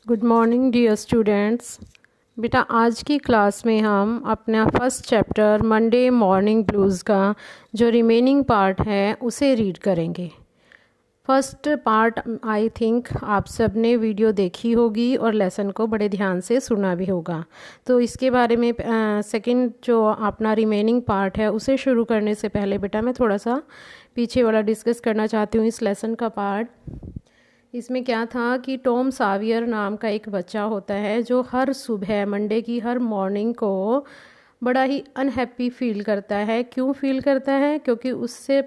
Good morning dear students. बेटा आज की क्लास में हम अपना first chapter Monday morning blues का जो रिमेनिंग पार्ट है उसे रीड करेंगे। फर्स्ट पार्ट आई थिंक आप सब ने वीडियो देखी होगी और लेसन को बड़े ध्यान से सुना भी होगा। तो इसके बारे में सेकंड जो अपना रिमेनिंग पार्ट है उसे शुरू करने से पहले बेटा मैं थोड़ा सा पीछे वाला डिस्कस करना चाहती हूँ इस लेसन का पार्ट। इसमें क्या था कि टॉम सावियर नाम का एक बच्चा होता है जो हर सुबह मंडे की हर मॉर्निंग को बड़ा ही अनहैप्पी फील करता है। क्यों फील करता है? क्योंकि उससे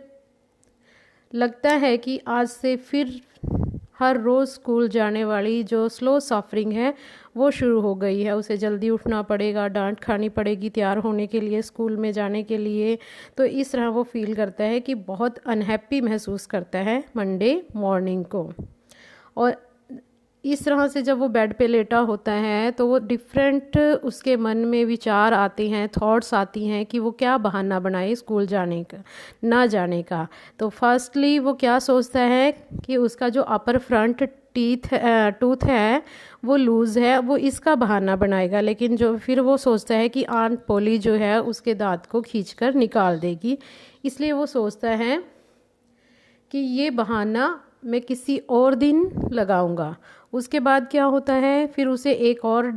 लगता है कि आज से फिर हर रोज़ स्कूल जाने वाली जो स्लो सफरिंग है वो शुरू हो गई है। उसे जल्दी उठना पड़ेगा, डांट खानी पड़ेगी तैयार होने के लिए, स्कूल में जाने के लिए। तो इस तरह वो फील करता है कि बहुत अनहैप्पी महसूस करता है मंडे मॉर्निंग को। और इस तरह से जब वो बेड पे लेटा होता है तो वो डिफरेंट उसके मन में विचार आते हैं, थॉट्स आती हैं कि वो क्या बहाना बनाए स्कूल जाने का, ना जाने का। तो फर्स्टली वो क्या सोचता है कि उसका जो अपर फ्रंट टूथ है वो लूज़ है, वो इसका बहाना बनाएगा। लेकिन जो फिर वो सोचता है कि आंट पोली जो है उसके दांत को खींचकर निकाल देगी, इसलिए वो सोचता है कि ये बहाना मैं किसी और दिन लगाऊंगा। उसके बाद क्या होता है, फिर उसे एक और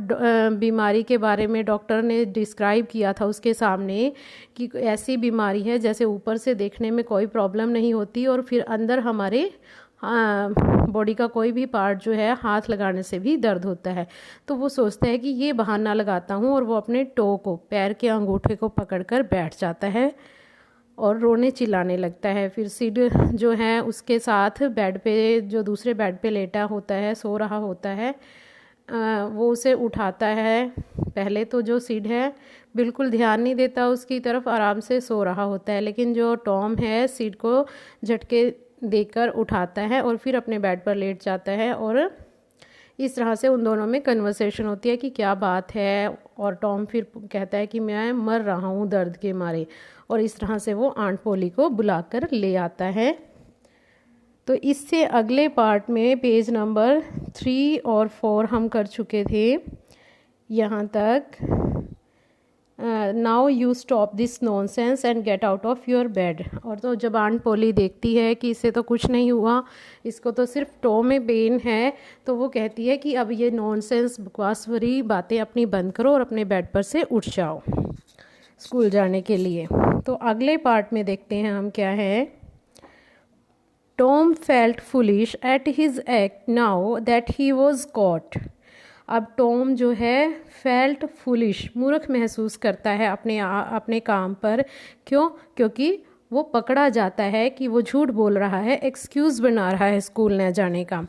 बीमारी के बारे में डॉक्टर ने डिस्क्राइब किया था उसके सामने कि ऐसी बीमारी है जैसे ऊपर से देखने में कोई प्रॉब्लम नहीं होती और फिर अंदर हमारे बॉडी का कोई भी पार्ट जो है हाथ लगाने से भी दर्द होता है। तो वो सोचता है कि ये बहाना लगाता हूँ और वो अपने टो को, पैर के अंगूठे को पकड़कर बैठ जाता है और रोने चिल्लाने लगता है। फिर सिड जो है उसके साथ बेड पे, जो दूसरे बेड पे लेटा होता है, सो रहा होता है, वो उसे उठाता है। पहले तो जो सिड है बिल्कुल ध्यान नहीं देता उसकी तरफ, आराम से सो रहा होता है। लेकिन जो टॉम है सिड को झटके देकर उठाता है और फिर अपने बेड पर लेट जाता है। और इस तरह से उन दोनों में कन्वर्सेशन होती है कि क्या बात है। और टॉम फिर कहता है कि मैं मर रहा हूँ दर्द के मारे। और इस तरह से वो आंट पोली को बुलाकर ले आता है। तो इससे अगले पार्ट में पेज नंबर 3 और 4 हम कर चुके थे यहाँ तक। Now you stop this nonsense and get out of your bed. और तो जब आंट पोली देखती है कि इससे तो कुछ नहीं हुआ, इसको तो सिर्फ टो में पेन है, तो वो कहती है कि अब ये नॉनसेंस बकवास भरी बातें अपनी बंद करो और अपने बेड पर से उठ जाओ स्कूल जाने के लिए। तो अगले पार्ट में देखते हैं हम क्या है। Tom felt foolish at his act now that he was caught. अब टॉम जो है फेल्ट फुलिश, मूर्ख महसूस करता है अपने काम पर। क्यों? क्योंकि वो पकड़ा जाता है कि वो झूठ बोल रहा है, एक्सक्यूज़ बना रहा है स्कूल न जाने का।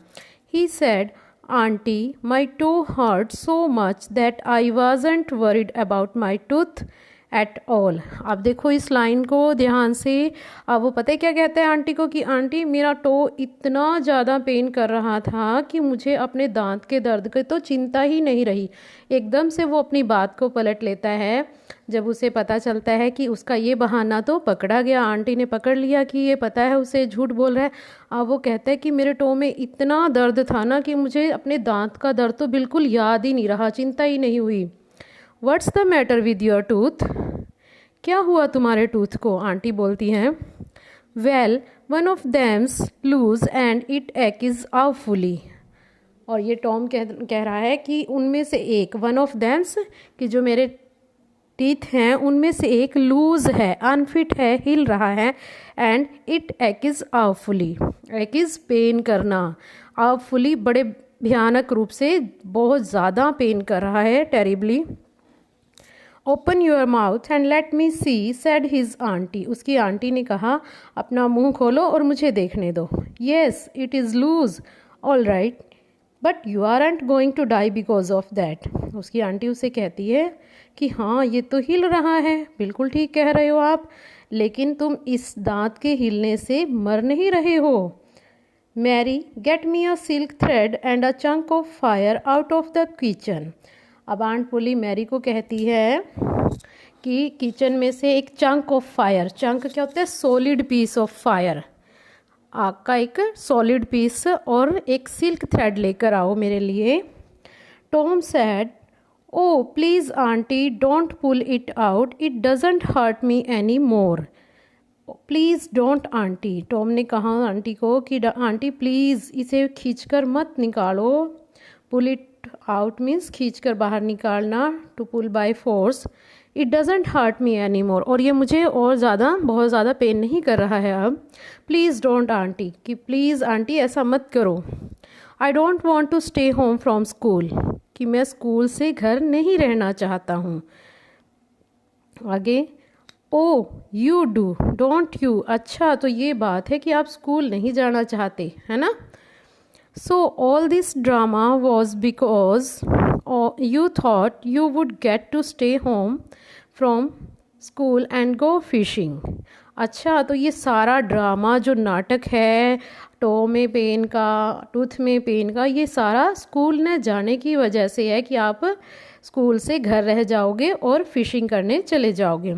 He said, auntie my toe hurt so much that I wasn't worried about my tooth at all. अब देखो इस लाइन को ध्यान से। अब वो पता है क्या कहता है आंटी को कि आंटी मेरा टो इतना ज़्यादा पेन कर रहा था कि मुझे अपने दांत के दर्द की तो चिंता ही नहीं रही। एकदम से वो अपनी बात को पलट लेता है जब उसे पता चलता है कि उसका ये बहाना तो पकड़ा गया, आंटी ने पकड़ लिया कि ये पता है उसे झूठ बोल रहा है। अब वो कहता है कि मेरे टो में इतना दर्द था ना कि मुझे अपने दांत का दर्द तो बिल्कुल याद ही नहीं रहा, चिंता ही नहीं हुई। What's the matter with your tooth? क्या हुआ तुम्हारे टूथ को? आंटी बोलती हैं। Well one of them's loose and it aches awfully. और ये टॉम कह रहा है कि उनमें से एक, वन ऑफ देम्स, कि जो मेरे टीथ हैं उनमें से एक लूज है, अनफिट है, हिल रहा है। And it aches awfully, aches pain करना, आवफुली बड़े भयानक रूप से, बहुत ज़्यादा पेन कर रहा है, terribly. Open your mouth and let me see said his auntie. उसकी आंटी ने कहा अपना मुंह खोलो और मुझे देखने दो। Yes it is loose, all right, but you aren't going to die because of that. उसकी आंटी उसे कहती है कि हाँ ये तो हिल रहा है, बिल्कुल ठीक कह रहे हो आप, लेकिन तुम इस दांत के हिलने से मर नहीं रहे हो। Mary get me a silk thread and a chunk of fire out of the kitchen. अब आंट पोली मैरी को कहती है कि किचन में से एक चंक ऑफ फायर, चंक क्या होता है? सॉलिड पीस ऑफ फायर, आग का एक सॉलिड पीस, और एक सिल्क थ्रेड लेकर आओ मेरे लिए। Tom said, "Oh, please, Auntie, don't pull it out. It doesn't hurt me anymore." Please don't aunty, Tom ने कहा आंटी को कि आंटी प्लीज़ इसे खींचकर मत निकालो। पुल इट आउट मीन्स खींचकर बाहर निकालना, to pull by force. It doesn't hurt me any more, और ये मुझे और ज़्यादा बहुत ज़्यादा पेन नहीं कर रहा है अब। प्लीज़ डोंट आंटी, कि प्लीज़ आंटी ऐसा मत करो। I don't want to stay home from school, कि मैं स्कूल से घर नहीं रहना चाहता हूँ। आगे, ओ यू डू डोंट यू, अच्छा तो ये बात है कि आप स्कूल नहीं जाना चाहते, है ना। So all this drama was because you thought you would get to stay home from school and go fishing. अच्छा तो ये सारा ड्रामा जो नाटक है टो में पेन का, टूथ में पेन का, ये सारा स्कूल न जाने की वजह से है कि आप स्कूल से घर रह जाओगे और फिशिंग करने चले जाओगे।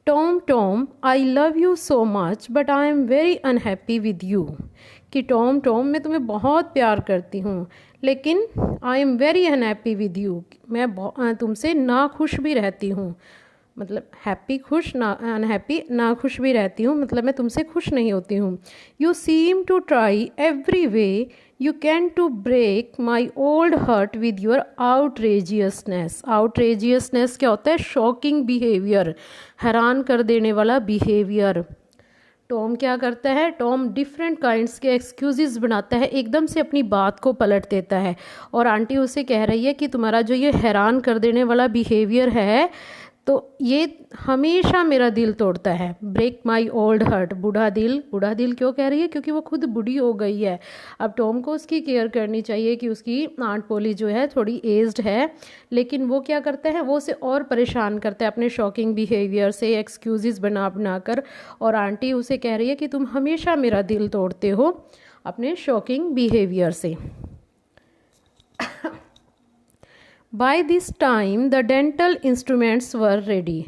Tom Tom I love you so much but I am very unhappy with you, कि टॉम टॉम मैं तुम्हें बहुत प्यार करती हूँ लेकिन I am very unhappy with you, मैं तुमसे ना खुश भी रहती हूँ। मतलब हैप्पी खुश, ना अनहैप्पी ना खुश भी रहती हूँ, मतलब मैं तुमसे खुश नहीं होती हूँ। You seem to try every way you can to break my old heart with your outrageousness. Outrageousness क्या होता है? शॉकिंग बिहेवियर, हैरान कर देने वाला बिहेवियर। टॉम क्या करता है? टॉम डिफरेंट काइंड्स के एक्सक्यूजेस बनाता है, एकदम से अपनी बात को पलट देता है। और आंटी उसे कह रही है कि तुम्हारा जो ये हैरान कर देने वाला बिहेवियर है तो ये हमेशा मेरा दिल तोड़ता है। ब्रेक माई ओल्ड हर्ट, बूढ़ा दिल। बूढ़ा दिल क्यों कह रही है? क्योंकि वो खुद बूढ़ी हो गई है। अब टॉम को उसकी केयर करनी चाहिए कि उसकी आंट पोली जो है थोड़ी एज्ड है, लेकिन वो क्या करता है? वो उसे और परेशान करता है अपने शॉकिंग बिहेवियर से, एक्सक्यूजेस बना बना कर। और आंटी उसे कह रही है कि तुम हमेशा मेरा दिल तोड़ते हो अपने शॉकिंग बिहेवियर से। By this time the dental instruments were ready.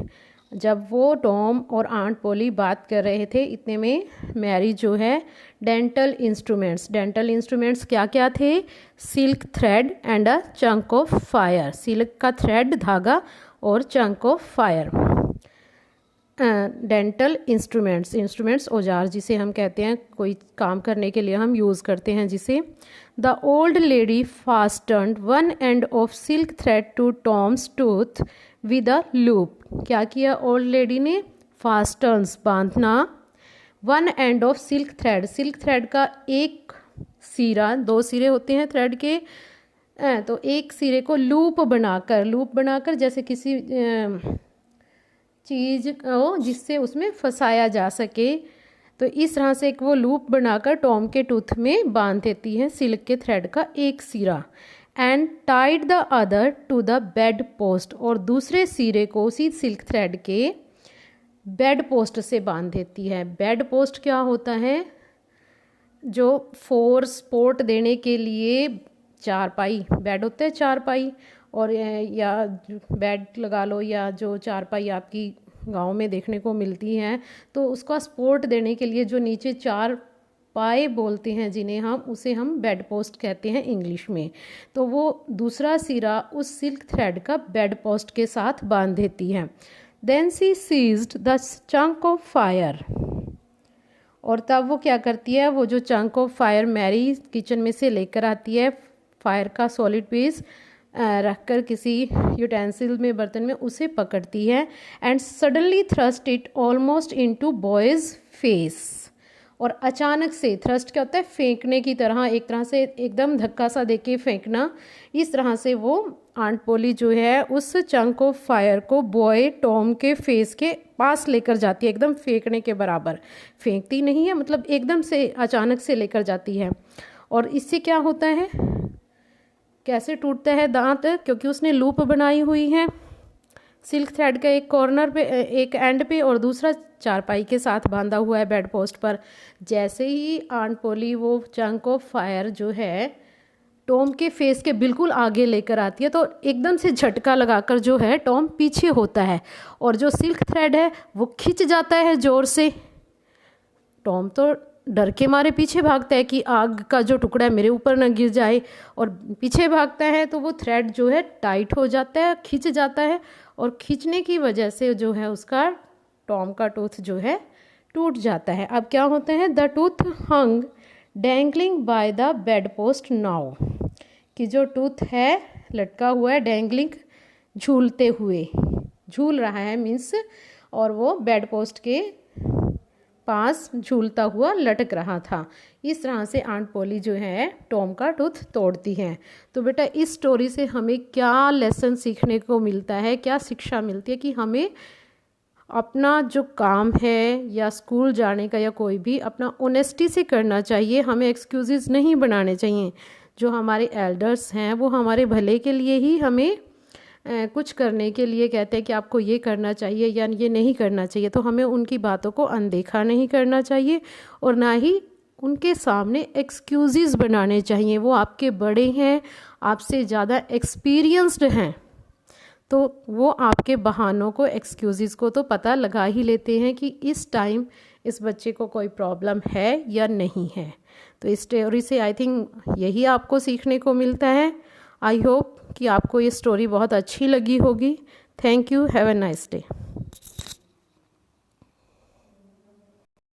जब वो टॉम और आंट पोली बात कर रहे थे इतने में मैरी जो है डेंटल इंस्ट्रूमेंट्स क्या क्या थे? Silk thread and a chunk of fire. Silk का थ्रेड, धागा, और chunk of fire. Dental instruments औजार जिसे हम कहते हैं, कोई काम करने के लिए हम यूज़ करते हैं जिसे। The old lady fastened one end of silk thread to Tom's tooth with a loop. क्या किया ओल्ड लेडी ने? फास्टन्स, बांधना, one end of silk thread का एक सिरा, दो सिरे होते हैं थ्रेड के, तो एक सिरे को लूप बनाकर जैसे किसी चीज़ को जिससे उसमें फंसाया जा सके, तो इस तरह से एक वो लूप बनाकर टॉम के टूथ में बांध देती है सिल्क के थ्रेड का एक सिरा। And tied the other to the bed post, और दूसरे सिरे को उसी सिल्क थ्रेड के बेड पोस्ट से बांध देती है। बेड पोस्ट क्या होता है? जो फोर्स सपोर्ट देने के लिए चारपाई, बेड होता है चारपाई, और या बेड लगा लो, या जो चारपाई आपकी गांव में देखने को मिलती हैं, तो उसका सपोर्ट देने के लिए जो नीचे चार पाए बोलते हैं जिन्हें उसे हम बेड पोस्ट कहते हैं इंग्लिश में। तो वो दूसरा सिरा उस सिल्क थ्रेड का बेड पोस्ट के साथ बांध देती है। Then she seized the chunk of fire, और तब वो क्या करती है? वो जो chunk of fire Mary kitchen में से लेकर आती है, फायर का सॉलिड पीस रखकर किसी यूटेंसिल में, बर्तन में, उसे पकड़ती है। And suddenly thrust it almost into boys face, और अचानक से, थ्रस्ट क्या होता है? फेंकने की तरह, एक तरह से एकदम धक्का सा देके फेंकना। इस तरह से वो आंट पोली जो है उस चंक ऑफ फायर को बॉय टॉम के फेस के पास लेकर जाती है, एकदम फेंकने के बराबर। फेंकती नहीं है, मतलब एकदम से अचानक से लेकर जाती है। और इससे क्या होता है? कैसे टूटता है दांत? क्योंकि उसने लूप बनाई हुई है सिल्क थ्रेड का एक कॉर्नर पे, एक एंड पे, और दूसरा चारपाई के साथ बांधा हुआ है बेड पोस्ट पर। जैसे ही आंट पोली वो चंक ऑफ फायर जो है टॉम के फेस के बिल्कुल आगे लेकर आती है, तो एकदम से झटका लगाकर जो है टॉम पीछे होता है, और जो सिल्क थ्रेड है वो खिंच जाता है जोर से। टॉम तो डर के मारे पीछे भागता है कि आग का जो टुकड़ा है मेरे ऊपर ना गिर जाए, और पीछे भागता है तो वो थ्रेड जो है टाइट हो जाता है, खिंच जाता है, और खींचने की वजह से जो है उसका टॉम का टूथ जो है टूट जाता है। अब क्या होता है, the tooth hung dangling by the bed post now, कि जो टूथ है लटका हुआ है, डैंगलिंग झूलते हुए, झूल रहा है मीन्स, और वो बेड पोस्ट के पास झूलता हुआ लटक रहा था। इस तरह से आंट पोली जो है टॉम का टूथ तोड़ती है। तो बेटा इस स्टोरी से हमें क्या लेसन सीखने को मिलता है, क्या शिक्षा मिलती है, कि हमें अपना जो काम है या स्कूल जाने का या कोई भी अपना ऑनेस्टी से करना चाहिए, हमें एक्सक्यूज़ेस नहीं बनाने चाहिए। जो हमारे एल्डर्स हैं वो हमारे भले के लिए ही हमें कुछ करने के लिए कहते हैं कि आपको ये करना चाहिए या ये नहीं करना चाहिए, तो हमें उनकी बातों को अनदेखा नहीं करना चाहिए और ना ही उनके सामने एक्सक्यूज़ेस बनाने चाहिए। वो आपके बड़े हैं, आपसे ज़्यादा एक्सपीरियंस्ड हैं, तो वो आपके बहानों को, एक्सक्यूज़ेस को तो पता लगा ही लेते हैं कि इस टाइम इस बच्चे को कोई प्रॉब्लम है या नहीं है। तो इस स्टोरी से आई थिंक यही आपको सीखने को मिलता है। आई होप कि आपको ये स्टोरी बहुत अच्छी लगी होगी। Thank you, have a nice day.